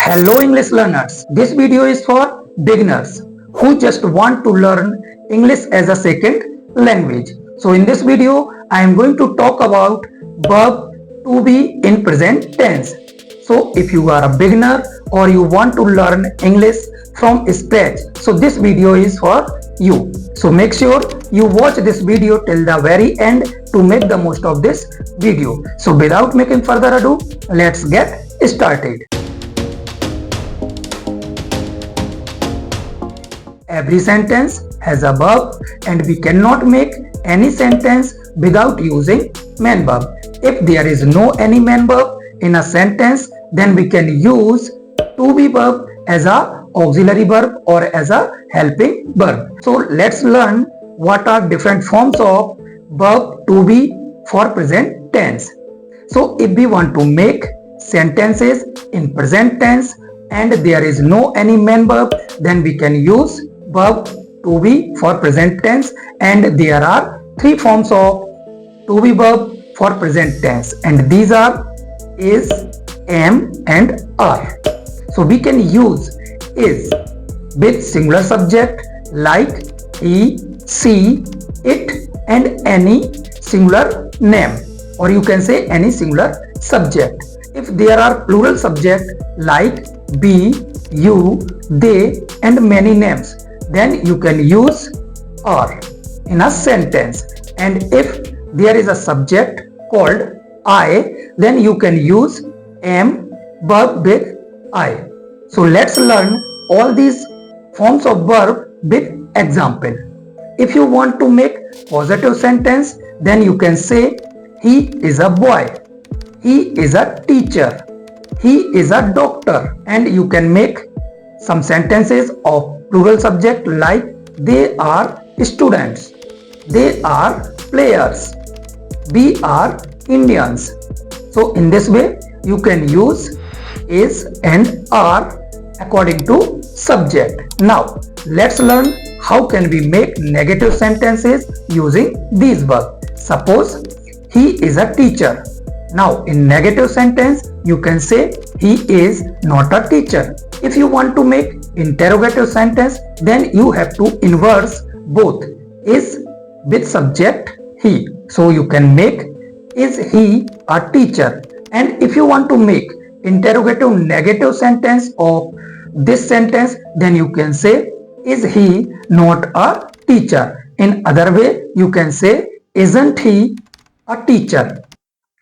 Hello English learners, this video is for beginners who just want to learn English as a second language. So in this video, I am going to talk about verb to be in present tense. So if you are a beginner or you want to learn English from scratch, so this video is for you. So make sure you watch this video till the very end to make the most of this video. So without making further ado, let's get started. Every sentence has a verb and we cannot make any sentence without using main verb. If there is no any main verb in a sentence, then we can use to be verb as a auxiliary verb or as a helping verb. So let's learn what are different forms of verb to be for present tense. So if we want to make sentences in present tense and there is no any main verb, then we can use verb to be for present tense, and there are three forms of to be verb for present tense, and these are is, am and are. So we can use is with singular subject like he, she, it and any singular name, or you can say any singular subject. If there are plural subject like we, you, they and many names, then you can use are in a sentence. And if there is a subject called I, then you can use am verb with I. So let's learn all these forms of verb with example. If you want to make positive sentence, then you can say he is a boy, he is a teacher, he is a doctor, and you can make some sentences of plural subject like they are students, they are players, we are Indians. So in this way you can use is and are according to subject. Now let's learn how can we make negative sentences using these verbs. Suppose he is a teacher. Now in negative sentence you can say he is not a teacher. If you want to make interrogative sentence, then you have to inverse both is with subject he. So you can make is he a teacher. And if you want to make interrogative negative sentence of this sentence, then you can say is he not a teacher. In other way you can say isn't he a teacher.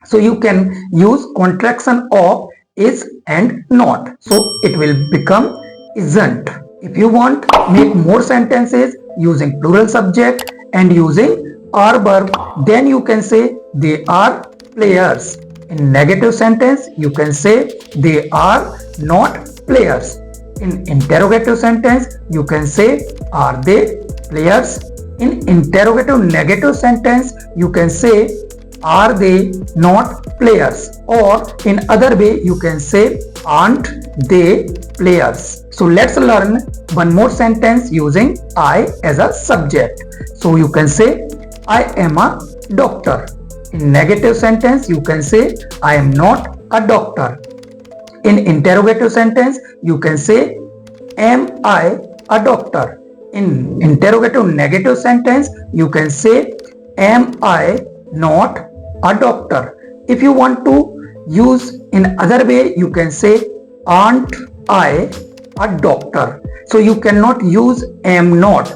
So you can use contraction of is and not, so it will become isn't. If you want make more sentences using plural subject and using are verb, then you can say they are players. In negative sentence you can say they are not players. In interrogative sentence you can say are they players. In interrogative negative sentence you can say are they not players, or in other way you can say aren't they players. So let's learn one more sentence using I as a subject. So you can say I am a doctor. In negative sentence you can say I am not a doctor. In interrogative sentence you can say am I a doctor. In interrogative negative sentence you can say am I not a doctor. If you want to use in other way you can say aren't I a doctor. So you cannot use am not.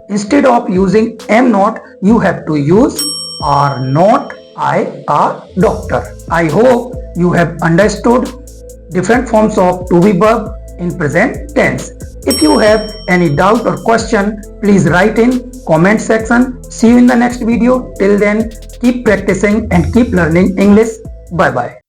Instead of using am not, you have to use are not I a doctor. I hope you have understood different forms of to be verb in present tense. If you have any doubt or question, please write in comment section. See you in the next video. Till then, keep practicing and keep learning English. Bye bye.